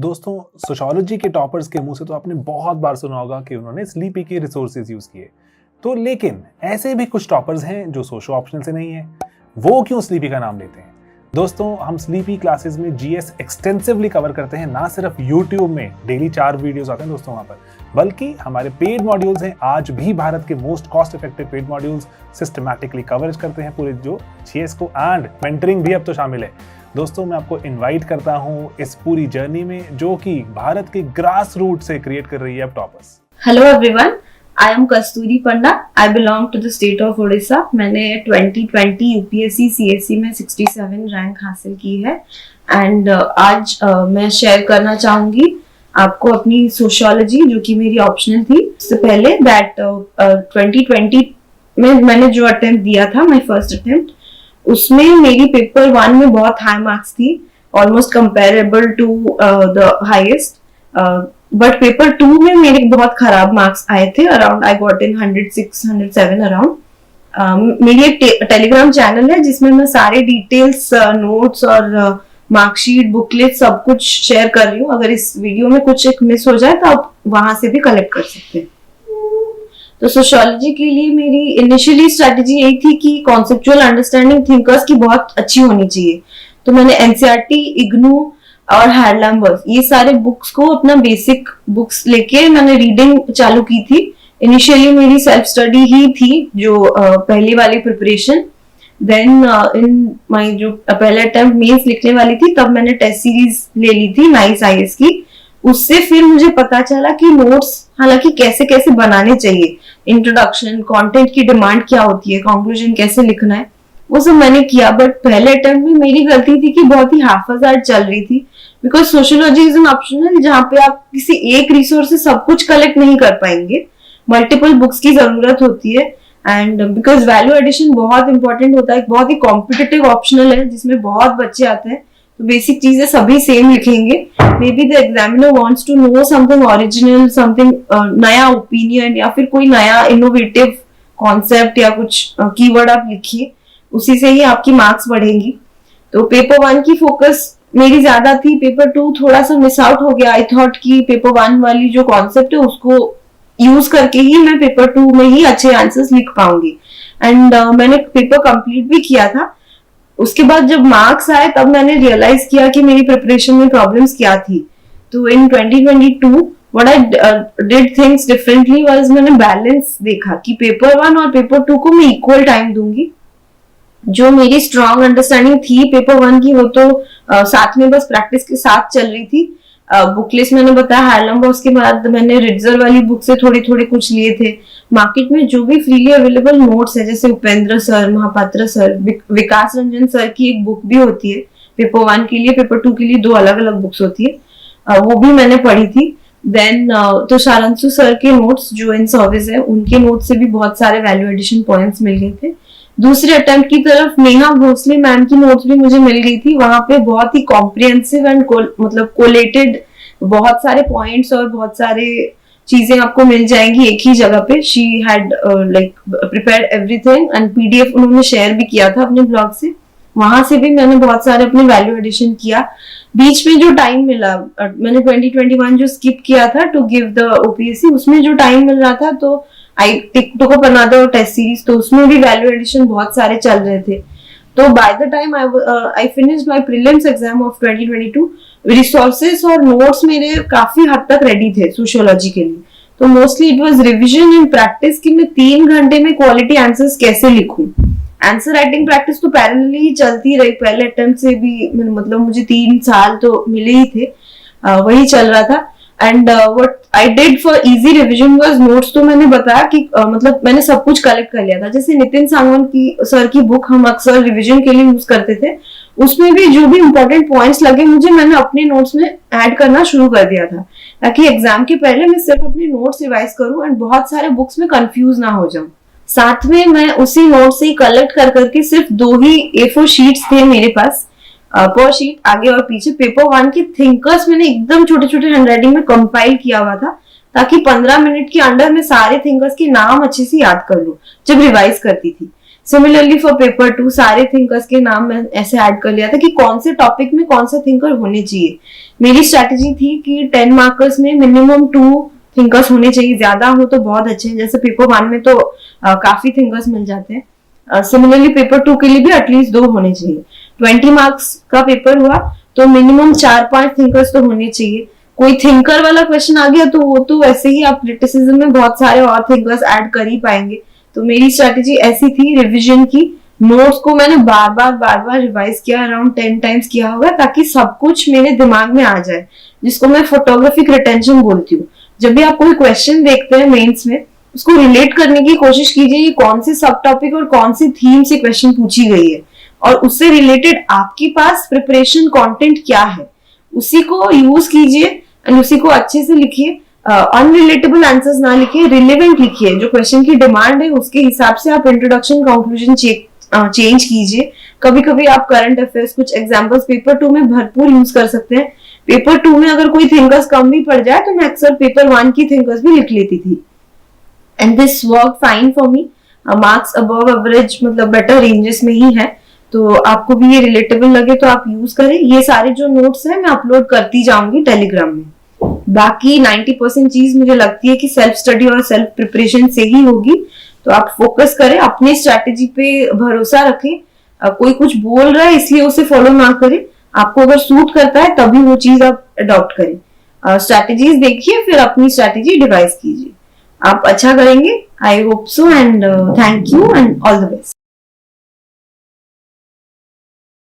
दोस्तों, सोशियोलॉजी के टॉपर्स के मुंह से तो आपने बहुत बार सुना होगा कि उन्होंने स्लीपी के रिसोर्सेज यूज किए। तो लेकिन ऐसे भी कुछ टॉपर्स हैं जो सोशो ऑप्शनल से नहीं है। वो क्यों स्लीपी का नाम लेते हैं? दोस्तों, हम स्लीपी क्लासेस में जीएस एक्सटेंसिवली कवर करते हैं। ना सिर्फ यूट्यूब में डेली 4 वीडियोस आते हैं दोस्तों वहां पर, बल्कि हमारे पेड मॉड्यूल्स हैं। आज भी भारत के most cost effective paid modules systematically coverage करते हैं पूरे जो जीएस को, एंड मेंटरिंग भी अब तो शामिल है। दोस्तों, मैं आपको इनवाइट करता हूं इस पूरी जर्नी में जो कि भारत के ग्रास रूट से क्रिएट कर रही है अब toppers. Hello everyone, I am Kasturi Panda. I belong to the state of Odisha. मैंने 2020 यूपीएससी सीएससी में 67 रैंक हासिल की है एंड आज मैं शेयर करना चाहूंगी आपको अपनी सोशियोलॉजी, जो कि मेरी ऑप्शनल थी। इससे पहले दैट 2020 में मैंने जो अटेम्प्ट दिया था, माय फर्स्ट अटेम्प्ट, उसमें मेरी पेपर 1 में बहुत हाई मार्क्स थी, almost comparable to the highest. But paper 2 में मेरे बहुत खराब मार्क्स आए थे। Around I got in 106 107 around. मेरी एक टेलीग्राम चैनल है जिसमें मैं सारे डिटेल्स, नोट्स और मार्कशीट, बुकलेट सब कुछ शेयर कर रही हूँ। अगर इस वीडियो में कुछ एक मिस हो जाए तो आप वहां से भी कलेक्ट कर सकते हैं। तो सोशियोलॉजी के लिए मेरी इनिशियली स्ट्रेटेजी यही थी कि कॉन्सेप्चुअल अंडरस्टैंडिंग थिंकर्स की बहुत अच्छी होनी चाहिए। तो मैंने एनसीईआरटी, इग्नू और हार्लैम्बर्ग, ये सारे बुक्स को अपना बेसिक बुक्स लेके मैंने रीडिंग चालू की थी। इनिशियली मेरी सेल्फ स्टडी ही थी, जो पहली वाली प्रिपरेशन। देन इन माय जो पहले अटेम्प्ट मेंस लिखने वाली थी, तब मैंने टेस्ट सीरीज ले ली थी नाइस आईएएस की। उससे फिर मुझे पता चला कि नोट्स हालांकि कैसे कैसे बनाने चाहिए, इंट्रोडक्शन, कंटेंट की डिमांड क्या होती है, कंक्लूजन कैसे लिखना है, वो सब मैंने किया। बट पहले अटेम्प्ट में मेरी गलती थी कि बहुत ही हाफाजात चल रही थी, because sociology is an optional जहाँ पे आप किसी एक रिसोर्स से सब कुछ कलेक्ट नहीं कर पाएंगे। मल्टीपल बुक्स की जरूरत होती है एंड बिकॉज वैल्यू एडिशन बहुत इंपॉर्टेंट होता है। बहुत ही कॉम्पिटिटिव ऑप्शनल है जिसमें बहुत बच्चे आते हैं, तो बेसिक चीजें सभी सेम लिखेंगे। Maybe the examiner wants to know something original, something नया ओपिनियन या फिर कोई नया इनोवेटिव कॉन्सेप्ट या कुछ कीवर्ड आप लिखिए, उसी से ही आपकी मार्क्स बढ़ेंगी। तो पेपर 1 की फोकस मेरी ज्यादा थी, पेपर 2 थोड़ा सा मिस आउट हो गया। आई थॉट कि पेपर 1 वाली जो कॉन्सेप्ट है उसको यूज करके ही मैं पेपर 2 में ही अच्छे आंसर्स लिख पाऊंगी एंड मैंने पेपर कंप्लीट भी किया था। उसके बाद जब मार्क्स आए तब मैंने रियलाइज किया कि मेरी प्रिपरेशन में प्रॉब्लम्स क्या थी। तो इन 2022 what I did things differently was, मैंने बैलेंस देखा कि पेपर 1 और पेपर 2 को मैं इक्वल टाइम दूंगी। जो मेरी स्ट्रॉन्ग अंडरस्टैंडिंग थी पेपर 1 की, वो तो साथ में बस प्रैक्टिस के साथ चल रही थी। बुकलेट्स मैंने बताया हार्लैम्बर्ग, उसके बाद मैंने रिट्जर वाली बुक से थोड़े थोड़े कुछ लिए थे। मार्केट में जो भी फ्रीली अवेलेबल नोट्स है, जैसे उपेंद्र सर, महापात्र सर, विकास रंजन सर की एक बुक भी होती है पेपर 1 के लिए, पेपर 2 के लिए 2 अलग अलग बुक्स होती है, वो भी मैंने पढ़ी थी। देन तो शारंशु सर के नोट्स जो इन सर्विस है, उनके नोट्स से भी बहुत सारे वैल्यू एडिशन पॉइंट्स मिल गए थे। दूसरे अटेम्प्ट की तरफ नेहा भोसले मैम की नोट्स भी मुझे मिल गई थी। वहां पे बहुत ही कॉम्प्रिहेंसिव एंड मतलब कोलेटेड बहुत सारे पॉइंट्स और बहुत सारे चीजें आपको मिल जाएंगी एक ही जगह पे। She had like prepared everything and PDF उन्होंने शेयर भी किया था अपने ब्लॉग से। वहां से भी मैंने बहुत सारे अपने वैल्यू एडिशन किया। बीच में जो टाइम मिला, मैंने 2021 जो स्किप किया था टू गिव द ओपीएससी, उसमें जो टाइम मिल रहा था तो I took up another test series, तो उसमें भी वैल्यू एडिशन बहुत सारे चल रहे थे। तो by the time I finished my prelims exam of 2022, resources और नोट्स मेरे काफी हद तक रेडी थे सोशियोलॉजी के लिए। तो mostly it was revision and practice कि मैं 3 घंटे में क्वालिटी आंसर्स कैसे लिखूं। आंसर राइटिंग प्रैक्टिस तो पैरेलली ही चलती रही, पहले अटेम्प्ट से भी मतलब मुझे 3 साल तो मिले ही थे, वही चल रहा था। And what I did for easy revision was notes. तो मैंने बताया कि मतलब मैंने सब कुछ कलेक्ट कर लिया था। जैसे नितिन सांगवान की सर की बुक हम अक्सर रिवीजन के लिए यूज करते थे, उसमें भी जो भी इंपॉर्टेंट पॉइंट्स लगे मुझे, मैंने अपने नोट्स में ऐड करना शुरू कर दिया था, ताकि एग्जाम के पहले मैं सिर्फ अपने नोट्स रिवाइज करूं एंड बहुत सारे बुक्स में कंफ्यूज ना हो जाऊं। साथ में मैं उसी नोट से ही कलेक्ट कर करके सिर्फ 2 ही A4 शीट्स थे मेरे पास, पर शीट आगे और पीछे। पेपर 1 के थिंकर्स मैंने एकदम छोटे छोटे हैंडराइटिंग में कंपाइल किया हुआ था, ताकि 15 मिनट के अंदर में सारे थिंकर्स के नाम अच्छे से याद कर लूं जब रिवाइज करती थी। सिमिलरली फॉर पेपर 2 सारे थिंकर्स के नाम मैं ऐसे ऐड कर लिया था कि कौन से टॉपिक में कौन सा थिंकर होने चाहिए। मेरी स्ट्रैटेजी थी कि 10 मार्कर्स में मिनिमम 2 थिंकर्स होने चाहिए, ज्यादा हो तो बहुत अच्छे हैं, जैसे पेपर 1 में तो काफी थिंकर्स मिल जाते हैं। सिमिलरली पेपर 2 के लिए भी एटलीस्ट 2 होने चाहिए। 20 मार्क्स का पेपर हुआ तो मिनिमम 4-5 थिंकर्स तो होने चाहिए। कोई थिंकर वाला क्वेश्चन आ गया तो वो तो वैसे ही आप क्रिटिसिज्म में बहुत सारे और थिंकर्स ऐड कर ही पाएंगे। तो मेरी स्ट्रेटेजी ऐसी थी रिवीजन की, नोट्स को मैंने बार बार रिवाइज किया, अराउंड 10 टाइम्स किया होगा, ताकि सब कुछ मेरे दिमाग में आ जाए, जिसको मैं फोटोग्राफिक रिटेंशन बोलती हूँ। जब भी आप कोई क्वेश्चन देखते हैं मेंस में, उसको रिलेट करने की कोशिश कीजिए कौन से सब टॉपिक और कौन सी थीम से क्वेश्चन पूछी गई है, और उससे रिलेटेड आपके पास प्रिपरेशन कंटेंट क्या है, उसी को यूज कीजिए एंड उसी को अच्छे से लिखिए। अनरिलेटेबल आंसर्स ना लिखिए, रिलेवेंट लिखिए, जो क्वेश्चन की डिमांड है उसके हिसाब से आप इंट्रोडक्शन कंक्लूजन चेंज कीजिए। कभी कभी आप करंट अफेयर्स कुछ एग्जांपल्स पेपर 2 में भरपूर यूज कर सकते हैं। पेपर 2 में अगर कोई थिंकर्स कम भी पड़ जाए तो मैं अक्सर पेपर 1 की थिंकर्स भी लिख लेती थी, and this work fine for me. Marks above average मतलब बेटर रेंजेस में ही है, तो आपको भी ये रिलेटेबल लगे तो आप यूज करें। ये सारे जो नोट्स हैं मैं अपलोड करती जाऊंगी टेलीग्राम में। बाकी 90% चीज मुझे लगती है कि सेल्फ स्टडी और सेल्फ प्रिपरेशन से ही होगी, तो आप फोकस करें, अपनी स्ट्रैटेजी पे भरोसा रखें। कोई कुछ बोल रहा है इसलिए उसे फॉलो ना करें, आपको अगर सूट करता है तभी वो चीज आप अडॉप्ट करें। स्ट्रैटेजीज देखिए फिर अपनी स्ट्रैटेजी डिवाइस कीजिए, आप अच्छा करेंगे। I hope so and thank you and all the best.